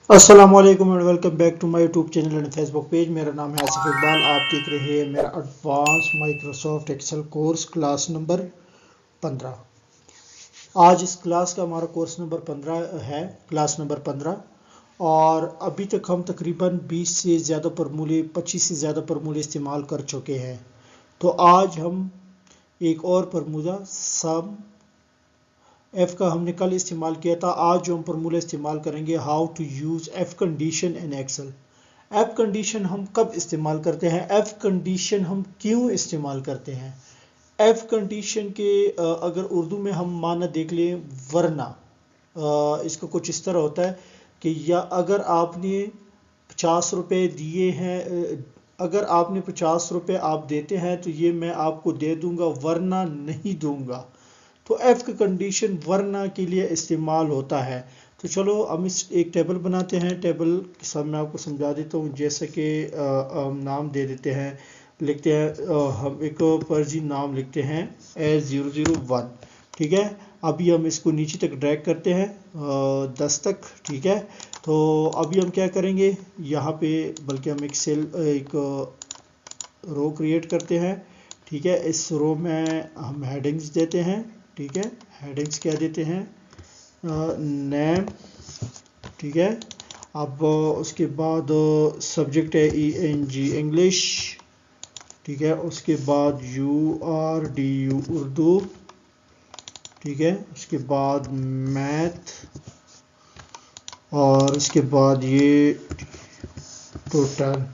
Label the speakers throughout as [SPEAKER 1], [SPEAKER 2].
[SPEAKER 1] अस्सलाम वालेकुम and welcome back to my YouTube channel and Facebook page. मेरा नाम है आसिफ इकबाल। आप देख रहे हैं मेरा advance Microsoft Excel course class number 15। आज इस क्लास का हमारा कोर्स नंबर 15 है, क्लास नंबर 15। और अभी तक हम तकरीबन 20 से ज़्यादा फॉर्मूले 25 से ज़्यादा फॉर्मूले इस्तेमाल कर चुके हैं। तो आज हम एक और फार्मूला सम एफ का हमने कल इस्तेमाल किया था। आज जो हम फार्मूला इस्तेमाल करेंगे, how to use if condition in Excel. If condition हम कब इस्तेमाल करते हैं, एफ कंडीशन हम क्यों इस्तेमाल करते हैं। एफ कंडीशन के अगर उर्दू में हम माना देख लें, वरना इसका कुछ इस तरह होता है कि या अगर आपने 50 रुपये दिए हैं, अगर आपने 50 रुपये आप देते हैं तो ये मैं आपको दे दूंगा वरना नहीं दूंगा। तो एफ का कंडीशन वरना के लिए इस्तेमाल होता है। तो चलो हम इस एक टेबल बनाते हैं। टेबल के साथ मैं आपको समझा देता हूँ। जैसे कि नाम दे देते हैं, लिखते हैं हम एक फर्जी नाम लिखते हैं A001। ठीक है, अभी हम इसको नीचे तक ड्रैग करते हैं 10 तक। ठीक है, तो अभी हम क्या करेंगे, यहाँ पे बल्कि हम एक सेल एक रो क्रिएट करते हैं। ठीक है, इस रो में हम हेडिंग्स देते हैं। ठीक है, हेडिंग्स क्या देते हैं, नेम। ठीक है, अब उसके बाद सब्जेक्ट है ENG इंग्लिश। ठीक है, उसके बाद URDU उर्दू। ठीक है, उसके बाद मैथ, और उसके बाद ये टोटल।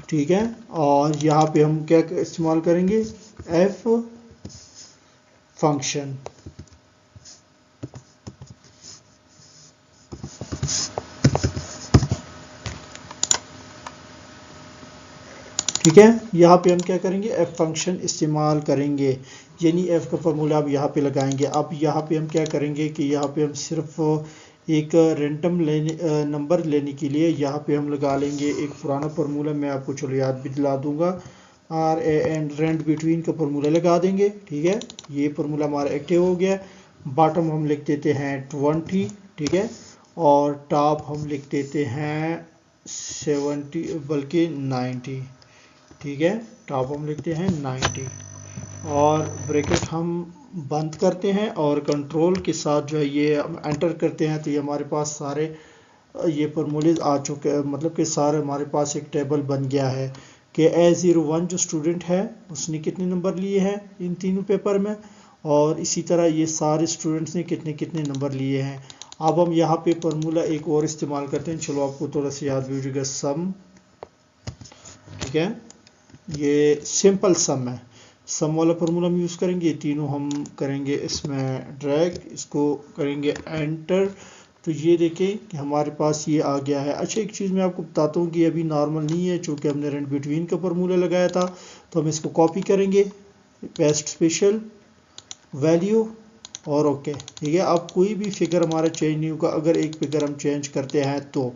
[SPEAKER 1] ठीक है, और यहाँ पे हम क्या इस्तेमाल करेंगे, एफ फंक्शन। ठीक है, यहाँ पे हम क्या करेंगे, एफ फंक्शन इस्तेमाल करेंगे, यानी एफ का फॉर्मूला अब यहाँ पे लगाएंगे। अब यहाँ पे हम क्या करेंगे कि यहाँ पे हम सिर्फ एक रैंडम नंबर लेने के लिए यहाँ पे हम लगा लेंगे एक पुराना फार्मूला। मैं आपको चलो याद भी दिला दूंगा, RAND रेंड बिटवीन का फार्मूला लगा देंगे। ठीक है, ये फार्मूला हमारा एक्टिव हो गया। बॉटम हम लिख देते हैं 20। ठीक है, और टॉप हम लिख देते हैं 70 बल्कि 90। ठीक है, टॉप हम लिखते हैं 90, और ब्रैकेट हम बंद करते हैं और कंट्रोल के साथ जो है ये हम एंटर करते हैं। तो ये हमारे पास सारे ये फॉर्मूले आ चुके हैं, मतलब कि सारे हमारे पास एक टेबल बन गया है कि A01 जो स्टूडेंट है उसने कितने नंबर लिए हैं इन तीनों पेपर में, और इसी तरह ये सारे स्टूडेंट्स ने कितने कितने नंबर लिए हैं। अब हम यहाँ पे फार्मूला एक और इस्तेमाल करते हैं, चलो आपको थोड़ा सा याद भी हो जाएगा, सम। ठीक है, ये सिंपल सम है, सम वाला फार्मूला हम यूज़ करेंगे। तीनों हम करेंगे इसमें ड्रैग, इसको करेंगे एंटर। तो ये देखें कि हमारे पास ये आ गया है। अच्छा, एक चीज़ मैं आपको बताता हूँ कि अभी नॉर्मल नहीं है, चूँकि हमने रेंट बिटवीन का फार्मूला लगाया था। तो हम इसको कॉपी करेंगे, पेस्ट स्पेशल वैल्यू, और ओके। ठीक है, अब कोई भी फिगर हमारा चेंज नहीं होगा अगर एक फिगर हम चेंज करते हैं तो।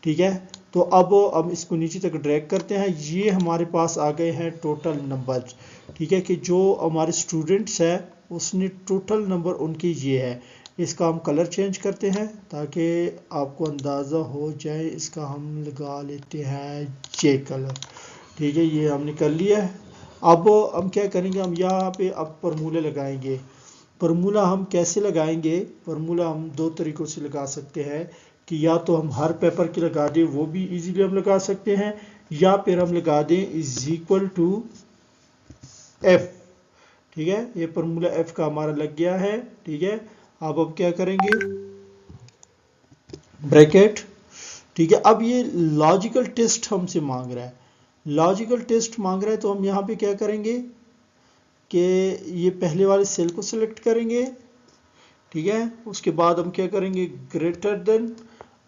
[SPEAKER 1] ठीक है, तो अब हम इसको नीचे तक ड्रैग करते हैं। ये हमारे पास आ गए हैं टोटल नंबर। ठीक है, कि जो हमारे स्टूडेंट्स है उसने टोटल नंबर उनके ये है। इसका हम कलर चेंज करते हैं ताकि आपको अंदाज़ा हो जाए। इसका हम लगा लेते हैं जे कलर। ठीक है, ये हमने कर लिया है। अब हम क्या करेंगे, हम यहाँ पे अब फार्मूले लगाएंगे। फार्मूला हम कैसे लगाएंगे, फार्मूला हम दो तरीक़ों से लगा सकते हैं कि या तो हम हर पेपर की लगा दें, वो भी इजीली हम लगा सकते हैं, या फिर हम लगा दें इज इक्वल टू एफ। ठीक है, ये फार्मूला एफ का हमारा लग गया है। ठीक है, अब क्या करेंगे, ब्रैकेट। ठीक है, अब ये लॉजिकल टेस्ट हमसे मांग रहा है, लॉजिकल टेस्ट मांग रहा है। तो हम यहाँ पे क्या करेंगे कि ये पहले वाले सेल को सिलेक्ट करेंगे। ठीक है, उसके बाद हम क्या करेंगे, ग्रेटर देन।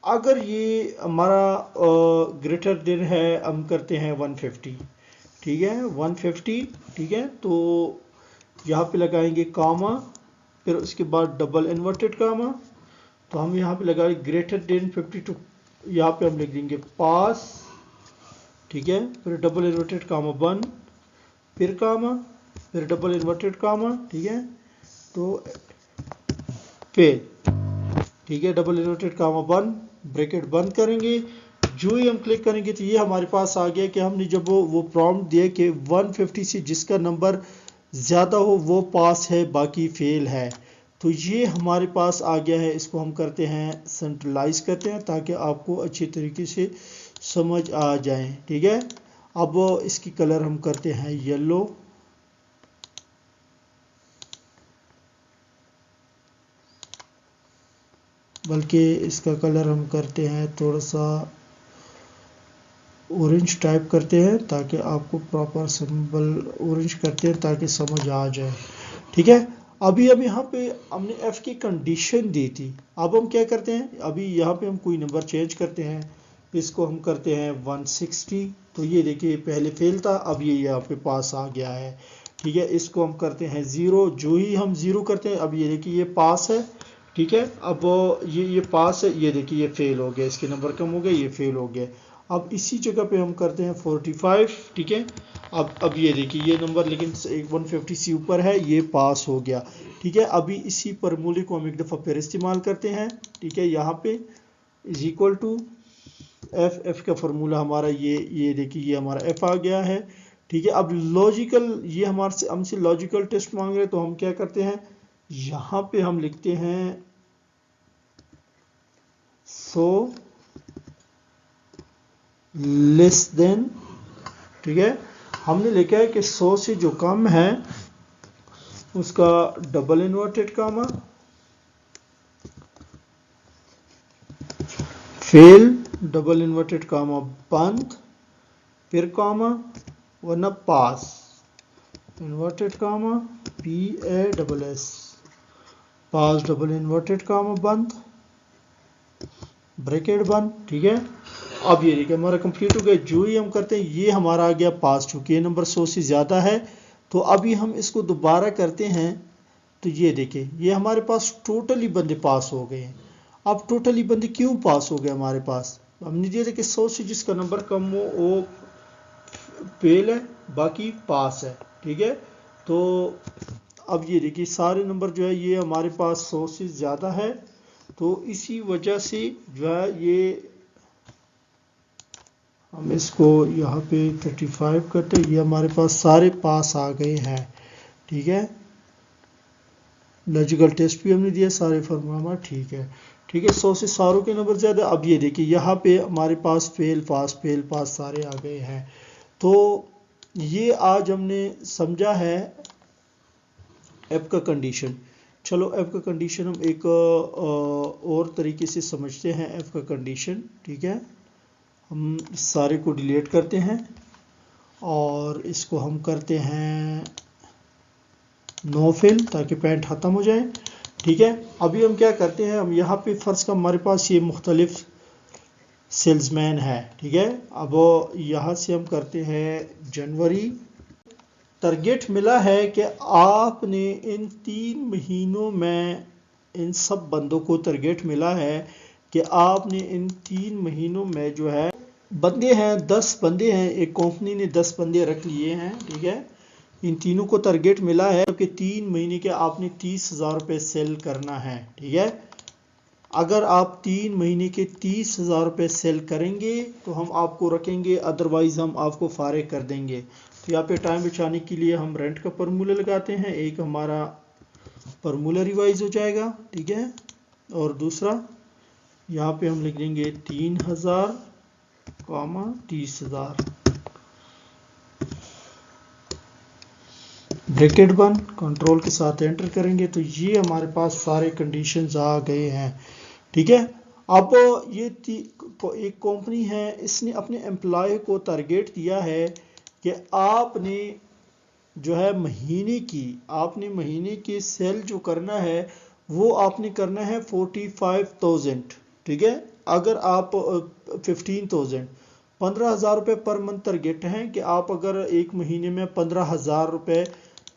[SPEAKER 1] अगर ये हमारा ग्रेटर देन है, हम करते हैं 150। ठीक है, 150। ठीक है, तो यहाँ पे लगाएंगे कामा, फिर उसके बाद डबल इन्वर्टेड कामा। तो हम यहाँ पे लगाएंगे ग्रेटर देन 52, यहाँ पे हम लिख देंगे पास। ठीक है, फिर डबल इन्वर्टेड कामा 1, फिर कामा, फिर डबल इन्वर्टेड कामा। ठीक है, तो फेल। ठीक है, डबल इन्वर्टेड कामा 1, ब्रैकेट बंद करेंगे। जो ही हम क्लिक करेंगे तो ये हमारे पास आ गया कि हमने जब वो प्रॉम्प्ट दिया कि 150 से जिसका नंबर ज़्यादा हो वो पास है, बाकी फेल है। तो ये हमारे पास आ गया है। इसको हम करते हैं सेंट्रलाइज करते हैं ताकि आपको अच्छी तरीके से समझ आ जाए। ठीक है, अब इसकी कलर हम करते हैं येलो, बल्कि इसका कलर हम करते हैं थोड़ा सा ऑरेंज टाइप करते हैं ताकि आपको प्रॉपर सिंबल ऑरेंज करते हैं ताकि समझ आ जाए। ठीक है, अभी हम यहाँ पे हमने f की कंडीशन दी थी। अब हम क्या करते हैं, अभी यहाँ पे हम कोई नंबर चेंज करते हैं, इसको हम करते हैं 160। तो ये देखिए पहले फेल था, अब ये यहाँ पे पास आ गया है। ठीक है, इसको हम करते हैं 0। जो ही हम 0 करते हैं, अब ये देखिए ये पास है। ठीक है, अब ये पास है, ये देखिए ये फेल हो गया, इसके नंबर कम हो गए, ये फेल हो गया। अब इसी जगह पे हम करते हैं 45। ठीक है, अब ये देखिए ये नंबर लेकिन 150 से ऊपर है, ये पास हो गया। ठीक है, अभी इसी फार्मूले को हम एक दफ़ा फिर इस्तेमाल करते हैं। ठीक है, यहाँ पे इज इक्वल टू एफ का फार्मूला हमारा ये देखिए ये हमारा एफ आ गया है। ठीक है, अब लॉजिकल ये हमारे से हमसे लॉजिकल टेस्ट मांग रहे, तो हम क्या करते हैं, यहाँ पे हम लिखते हैं 100 लेस देन। ठीक है, हमने लिखा है कि 100 से जो कम है उसका double inverted comma, fail double inverted comma बंद, फिर कामा, वरना pass inverted comma PASS, pass double inverted comma बंद, ब्रैकेट बंद। ठीक है, अब ये देखिए हमारा कंप्लीट हो गया। जो ही हम करते हैं ये हमारा आ गया पास, चूंकि ये नंबर 100 से ज़्यादा है। तो अभी हम इसको दोबारा करते हैं, तो ये देखिए ये हमारे पास टोटली बंदे पास हो गए हैं। अब टोटली बंदे क्यों पास हो गए हमारे पास, हमने दिया था कि 100 से जिसका नंबर कम हो वो फेल है, बाकी पास है। ठीक है, तो अब ये देखिए सारे नंबर जो है ये हमारे पास 100 से ज़्यादा है, तो इसी वजह से जो है ये हम इसको यहाँ पे 35 करते हैं, ये हमारे पास सारे पास आ गए हैं। ठीक है, लॉजिकल टेस्ट भी हमने दिया, सारे फार्मूला ठीक है। ठीक है, 100 से सारों के नंबर ज़्यादा। अब ये देखिए यहाँ पे हमारे पास फेल पास सारे आ गए हैं। तो ये आज हमने समझा है एफ का कंडीशन। चलो एफ का कंडीशन हम एक और तरीके से समझते हैं एफ का कंडीशन। ठीक है, हम इस सारे को डिलीट करते हैं और इसको हम करते हैं नो फेल ताकि पैंट ख़त्म हो जाए। ठीक है, अभी हम क्या करते हैं, हम यहाँ पे फ़र्ज़ का हमारे पास ये मुख्तलिफ सेल्समैन है। ठीक है, अब यहाँ से हम करते हैं जनवरी। टारगेट मिला है कि आपने इन 3 महीनों में इन सब बंदों को टारगेट मिला है कि आपने इन 3 महीनों में जो है बंदे हैं 10 बंदे हैं, एक कंपनी ने 10 बंदे रख लिए हैं। ठीक है, इन तीनों को टारगेट मिला है कि 3 महीने के आपने 30,000 रुपये सेल करना है। ठीक है, अगर आप 3 महीने के 30,000 रुपये सेल करेंगे तो हम आपको रखेंगे, अदरवाइज हम आपको फारिग कर देंगे। तो यहाँ पे टाइम बचाने के लिए हम रेंट का फार्मूला लगाते हैं, एक हमारा फार्मूला रिवाइज हो जाएगा। ठीक है, और दूसरा यहाँ पे हम लिख देंगे 3,000 30,000 ब्रैकेट बंद, कंट्रोल के साथ एंटर करेंगे तो ये हमारे पास सारे कंडीशंस आ गए हैं। ठीक है, अब ये एक कंपनी है, इसने अपने एम्प्लॉय को टारगेट दिया है कि आपने जो है महीने की सेल जो करना है वो आपने करना है 45,000। ठीक है, अगर आप 15,000 रुपये पर मंथ टारगेट हैं कि आप अगर एक महीने में 15,000 रुपये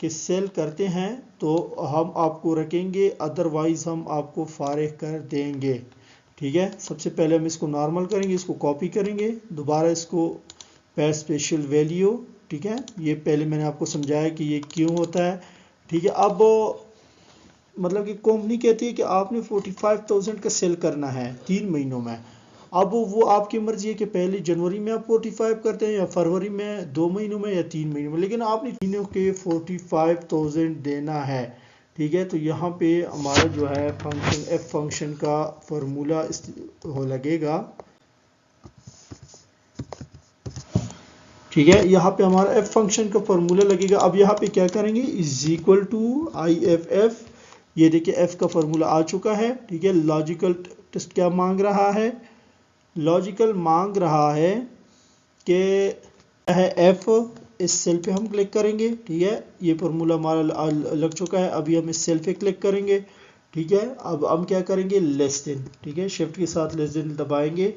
[SPEAKER 1] के सेल करते हैं तो हम आपको रखेंगे, अदरवाइज हम आपको फारिग कर देंगे। ठीक है, सबसे पहले हम इसको नॉर्मल करेंगे, इसको कॉपी करेंगे, दोबारा इसको पैर स्पेशल वैल्यू। ठीक है, ये पहले मैंने आपको समझाया कि ये क्यों होता है। ठीक है, अब मतलब कि कंपनी कहती है कि आपने 45,000 का सेल करना है 3 महीनों में, अब वो आपकी मर्जी है कि पहले जनवरी में आप 45 करते हैं या फरवरी में, 2 महीनों में या 3 महीनों में, लेकिन आपने महीनों के 45,000 देना है। ठीक है, तो यहाँ पे हमारा जो है फंक्शन एफ फंक्शन का फॉर्मूला हो लगेगा। ठीक है, यहाँ पे हमारा एफ फंक्शन का फॉर्मूला लगेगा। अब यहाँ पे क्या करेंगे, is equal to I F F. ये देखिए एफ का फॉर्मूला आ चुका है। ठीक है, लॉजिकल टेस्ट क्या मांग रहा है, लॉजिकल मांग रहा है कि है एफ, इस सेल पे हम क्लिक करेंगे। ठीक है, ये फार्मूला हमारा लग चुका है। अभी हम इस सेल पे क्लिक करेंगे। ठीक है, अब हम क्या करेंगे, लेस देन। ठीक है, शिफ्ट के साथ लेस देन दबाएंगे,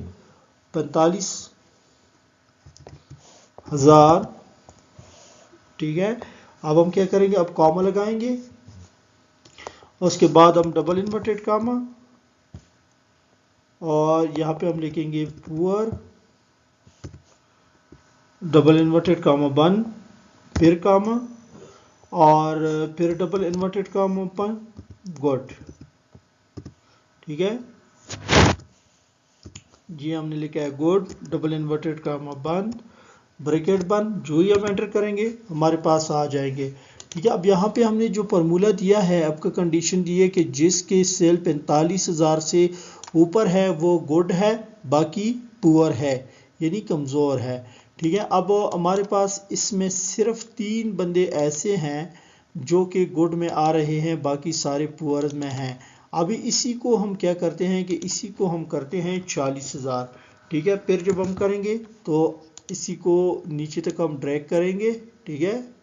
[SPEAKER 1] 45,000। ठीक है, अब हम क्या करेंगे, अब कॉमा लगाएंगे, उसके बाद हम डबल इन्वर्टेड कॉमा, और यहाँ पे हम लिखेंगे पुअर, डबल इन्वर्टेड कॉमा 1, फिर कॉमा, और फिर डबल इन्वर्टेड कॉमा 1, गुड। ठीक है जी, हमने लिखा है good, double inverted comma 1, bracket 1। जो ही हम एंटर करेंगे हमारे पास आ जाएंगे। ठीक है, अब यहाँ पे हमने जो फार्मूला दिया है, आपका कंडीशन दी है कि जिसके सेल 45,000 से ऊपर है वो गुड है, बाकी पुअर है यानी कमज़ोर है। ठीक है, अब हमारे पास इसमें सिर्फ 3 बंदे ऐसे हैं जो कि गुड में आ रहे हैं, बाकी सारे पुअर में हैं। अभी इसी को हम क्या करते हैं कि इसी को हम करते हैं 40,000। ठीक है, फिर जब हम करेंगे तो इसी को नीचे तक हम ड्रैग करेंगे। ठीक है,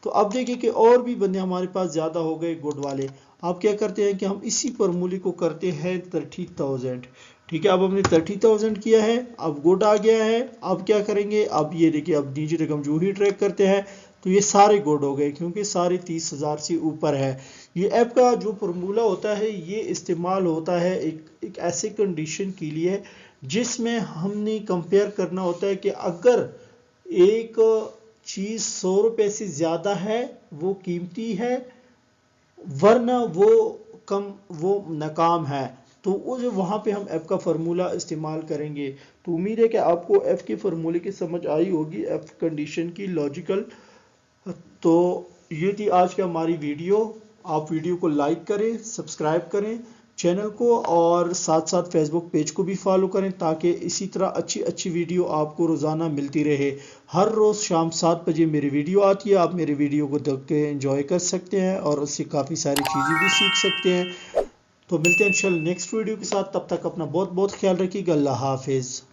[SPEAKER 1] तो अब देखिए कि और भी बंदे हमारे पास ज़्यादा हो गए गुड वाले। अब क्या करते हैं कि हम इसी फॉर्मूले को करते हैं 30,000। ठीक है, अब हमने 30,000 किया है, अब गुड आ गया है। अब क्या करेंगे, अब ये देखिए, अब नीचे तक हम जो ही ट्रैक करते हैं तो ये सारे गुड हो गए क्योंकि सारे 30,000 से ऊपर है। ये ऐप का जो फार्मूला होता है ये इस्तेमाल होता है एक ऐसे कंडीशन के लिए जिसमें हमने कंपेयर करना होता है कि अगर एक चीज़ 100 रुपये से ज़्यादा है वो कीमती है, वरना वो नाकाम है, तो वहाँ पे हम एफ का फार्मूला इस्तेमाल करेंगे। तो उम्मीद है कि आपको एफ के फार्मूले की समझ आई होगी, एफ कंडीशन की लॉजिकल। तो ये थी आज की हमारी वीडियो। आप वीडियो को लाइक करें, सब्सक्राइब करें चैनल को, और साथ साथ फेसबुक पेज को भी फॉलो करें ताकि इसी तरह अच्छी अच्छी वीडियो आपको रोज़ाना मिलती रहे। हर रोज़ शाम 7 बजे मेरी वीडियो आती है, आप मेरे वीडियो को देख के एंजॉय कर सकते हैं और उससे काफ़ी सारी चीज़ें भी सीख सकते हैं। तो मिलते हैं इंशाल्लाह नेक्स्ट वीडियो के साथ, तब तक अपना बहुत बहुत ख्याल रखिएगा। अल्लाह हाफिज़।